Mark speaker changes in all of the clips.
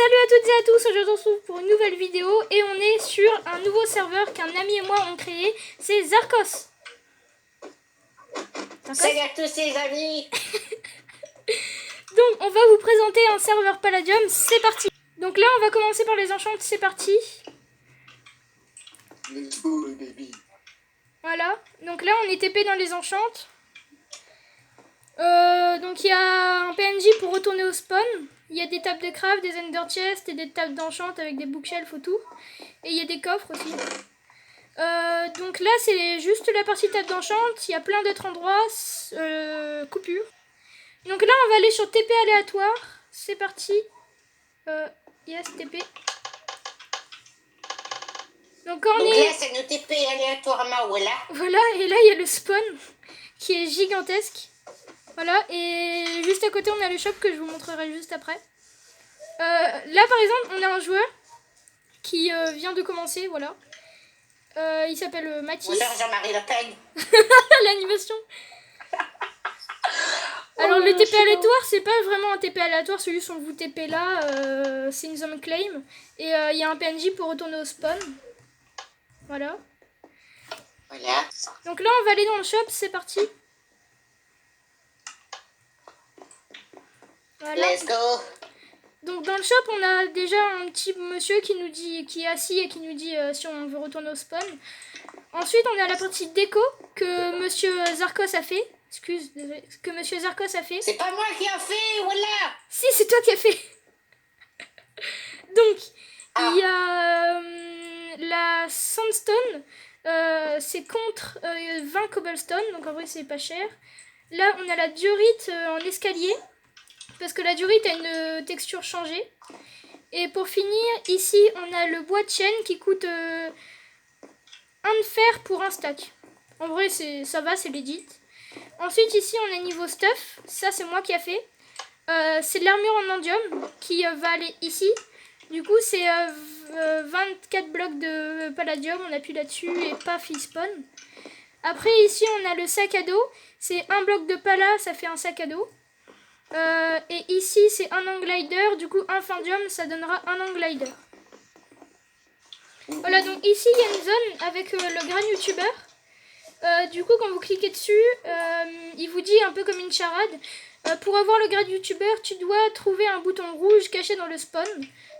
Speaker 1: Salut à toutes et à tous, aujourd'hui on se retrouve pour une nouvelle vidéo et on est sur un nouveau serveur qu'un ami et moi ont créé, c'est Zarkos.
Speaker 2: Salut à tous les amis.
Speaker 1: Donc on va vous présenter un serveur Palladium, c'est parti. Donc là on va commencer par les enchantes, c'est parti.
Speaker 2: Let's go baby.
Speaker 1: Voilà, donc là on est TP dans les enchantes. Donc il y a un PNJ pour retourner au spawn. Il y a des tables de craft, des ender chests et des tables d'enchant avec des bookshelves autour. Et il y a des coffres aussi. Donc là c'est juste la partie table d'enchant. Il y a plein d'autres endroits. Coupure. Donc là on va aller sur TP aléatoire. C'est parti. Yes, TP. Donc quand on
Speaker 2: Donc
Speaker 1: est...
Speaker 2: là c'est nous TP aléatoirement, voilà.
Speaker 1: Voilà, et là il y a le spawn qui est gigantesque. Voilà, et juste à côté on a le shop que je vous montrerai juste après. Là par exemple on a un joueur qui vient de commencer, voilà. Il s'appelle Mathis.
Speaker 2: Bonjour Jean-Marie Le Pen.
Speaker 1: L'animation. Alors le TP aléatoire c'est pas vraiment un TP aléatoire, c'est juste on vous TP là, c'est une zone claim. Et il y a un PNJ pour retourner au spawn. Voilà.
Speaker 2: Voilà.
Speaker 1: Donc là on va aller dans le shop, c'est parti. Voilà.
Speaker 2: Let's go.
Speaker 1: Donc dans le shop on a déjà un petit monsieur qui nous dit, qui est assis et qui nous dit si on veut retourner au spawn. Ensuite on a la partie déco que monsieur Zarkos a fait. Désolé, que monsieur Zarkos a fait.
Speaker 2: C'est pas moi qui a fait, voilà.
Speaker 1: Si, c'est toi qui as fait. Donc il y a la sandstone, c'est contre 20 cobblestone, donc en vrai c'est pas cher. Là on a la diorite en escalier. Parce que la diorite a une texture changée. Et pour finir, ici, on a le bois de chêne qui coûte 1 de fer pour un stack. En vrai, ça va, c'est legit. Ensuite, ici, on a niveau stuff. Ça, c'est moi qui a fait. C'est de l'armure en endium qui va aller ici. Du coup, c'est 24 blocs de palladium. On appuie là-dessus et paf, il spawn. Après, ici, on a le sac à dos. C'est un bloc de pala, ça fait un sac à dos. Et ici c'est un anglider, du coup un findium ça donnera un anglider. Voilà, donc ici il y a une zone avec le grain youtuber. Du coup quand vous cliquez dessus, il vous dit un peu comme une charade. Pour avoir le grade youtuber, tu dois trouver un bouton rouge caché dans le spawn.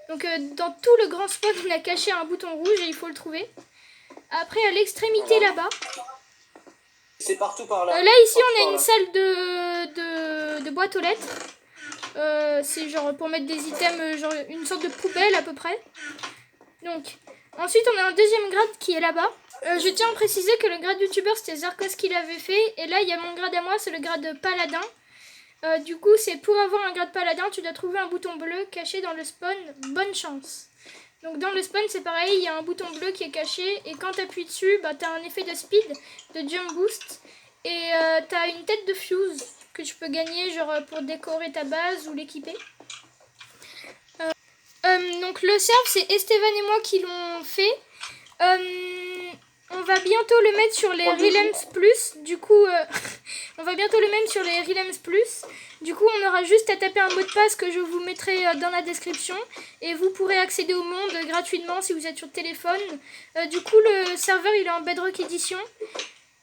Speaker 1: Donc dans tout le grand spawn on a caché un bouton rouge et il faut le trouver. Après à l'extrémité là-bas,
Speaker 3: c'est partout par là.
Speaker 1: là ici on a une salle de boîte aux lettres. C'est genre pour mettre des items, genre une sorte de poubelle à peu près. Donc ensuite on a un deuxième grade qui est là-bas. Je tiens à préciser que le grade youtubeur c'était Zarkos qui l'avait fait. Et là il y a mon grade à moi, c'est le grade paladin. Du coup c'est pour avoir un grade paladin tu dois trouver un bouton bleu caché dans le spawn. Bonne chance. Donc dans le spawn c'est pareil, il y a un bouton bleu qui est caché et quand tu appuies dessus, bah, tu as un effet de speed, de jump boost et tu as une tête de fuse que tu peux gagner genre pour décorer ta base ou l'équiper. Donc le serve c'est Esteban et moi qui l'ont fait. On va bientôt le mettre sur les Realms Plus. Du coup, on va bientôt le mettre sur les Realms Plus. Du coup, on aura juste à taper un mot de passe que je vous mettrai dans la description. Et vous pourrez accéder au monde gratuitement si vous êtes sur téléphone. Du coup, le serveur, il est en Bedrock Edition.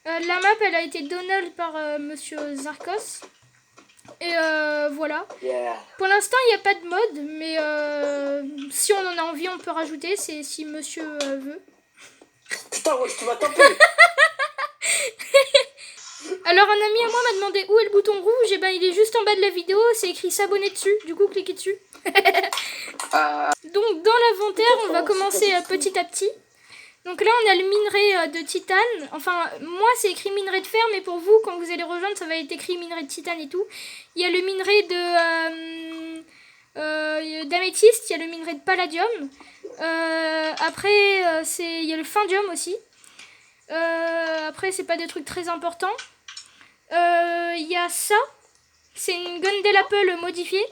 Speaker 1: La map, elle a été donnée par monsieur Zarkos. Et voilà.
Speaker 3: Yeah.
Speaker 1: Pour l'instant, il n'y a pas de mode. Mais si on en a envie, on peut rajouter. C'est si monsieur veut.
Speaker 3: Putain, ouais, tu m'as tapé.
Speaker 1: Alors un ami à moi m'a demandé où est le bouton rouge. Et ben il est juste en bas de la vidéo, c'est écrit s'abonner dessus. Du coup cliquez dessus. Donc dans l'inventaire on va commencer petit à petit. Donc là on a le minerai de titane. Enfin moi c'est écrit minerai de fer, mais pour vous quand vous allez rejoindre ça va être écrit minerai de titane et tout. Il y a le minerai d'améthyste, il y a le minerai de palladium. Après il y a le findium aussi. Après c'est pas des trucs très importants. Il y a ça, c'est une Gundel Apple modifiée.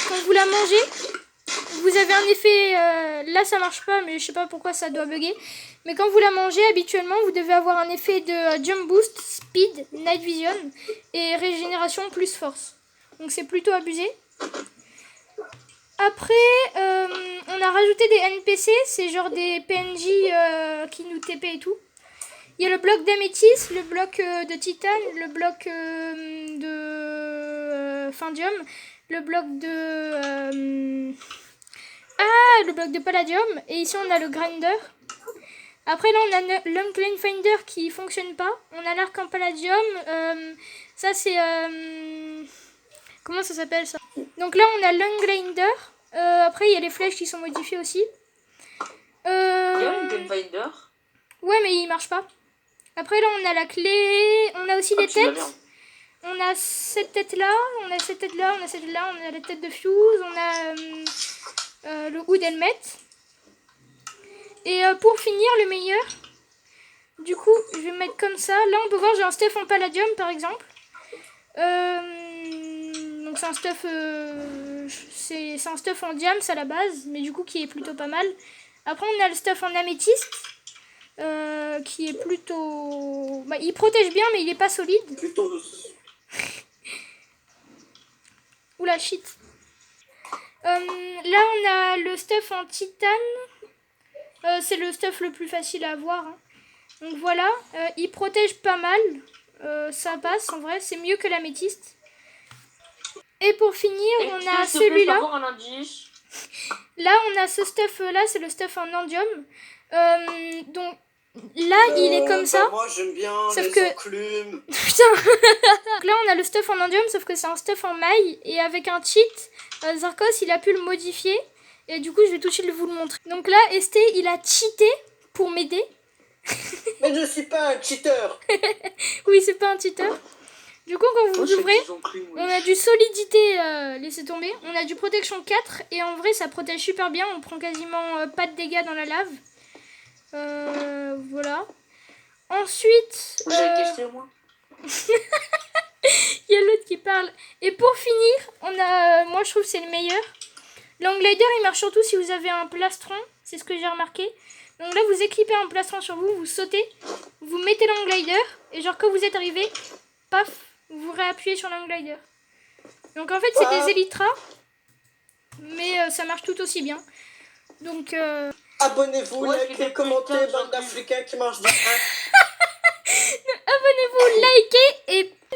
Speaker 1: Quand vous la mangez, vous avez un effet, là ça marche pas mais je sais pas pourquoi ça doit bugger. Mais quand vous la mangez habituellement vous devez avoir un effet de jump boost, speed, night vision et régénération plus force. Donc c'est plutôt abusé. Après a rajouté des NPC, c'est genre des PNJ qui nous TP et tout. Il y a le bloc d'améthyste, le bloc de titane, le bloc de findium, le bloc de... le bloc de palladium. Et ici, on a le grinder. Après, là, on a l'Unclean Finder qui fonctionne pas. On a l'arc en palladium. Ça, c'est... comment ça s'appelle, ça? Donc là, on a l'Ungrinder. Après, il y a les flèches qui sont modifiées aussi.
Speaker 4: Il y a une Gunfinder.
Speaker 1: Ouais, mais il marche pas. Après, là, on a la clé. On a aussi des têtes. On a cette tête-là. On a cette tête-là. On a cette tête-là. On a la tête de Fuse. On a le hood helmet. Et pour finir, le meilleur. Du coup, je vais mettre comme ça. Là, on peut voir, j'ai un stuff en palladium, par exemple. Donc, c'est un stuff... c'est un stuff en diams à la base. Mais du coup, qui est plutôt pas mal. Après, on a le stuff en améthyste. Qui est plutôt... Bah, il protège bien, mais il est pas solide.
Speaker 3: Plutôt...
Speaker 1: Oula, shit. Là, on a le stuff en titane. C'est le stuff le plus facile à avoir. Hein. Donc voilà, il protège pas mal. Ça passe, en vrai, c'est mieux que l'améthyste. Et pour finir, on a celui-là. Là, on a ce stuff-là, c'est le stuff en endium. Donc là, il est comme ça.
Speaker 3: Moi, j'aime bien
Speaker 1: sauf
Speaker 3: les
Speaker 1: que...
Speaker 3: enclumes.
Speaker 1: Putain. Donc là, on a le stuff en endium, sauf que c'est un stuff en maille. Et avec un cheat, Zarkos, il a pu le modifier. Et du coup, je vais tout de suite vous le montrer. Donc là, ST, il a cheaté pour m'aider.
Speaker 3: Mais je suis pas un cheater.
Speaker 1: Oui, c'est pas un cheater. Du coup, quand vous ouvrez, on a du solidité, laissez tomber. On a du protection 4. Et en vrai, ça protège super bien. On prend quasiment pas de dégâts dans la lave. Voilà. Ensuite...
Speaker 4: J'ai une question, moi.
Speaker 1: Il y a l'autre qui parle. Et pour finir, on a... moi, je trouve que c'est le meilleur. L'Anglider, il marche surtout si vous avez un plastron. C'est ce que j'ai remarqué. Donc là, vous équipez un plastron sur vous, vous sautez, vous mettez l'Anglider. Et genre, quand vous êtes arrivé, paf, vous réappuyez sur l'Anglider. Donc en fait, c'est des Elytras. Mais ça marche tout aussi bien. Donc...
Speaker 3: Abonnez-vous, likez, commentez, bande d'Africains qui mangent des pains.
Speaker 1: abonnez-vous, likez et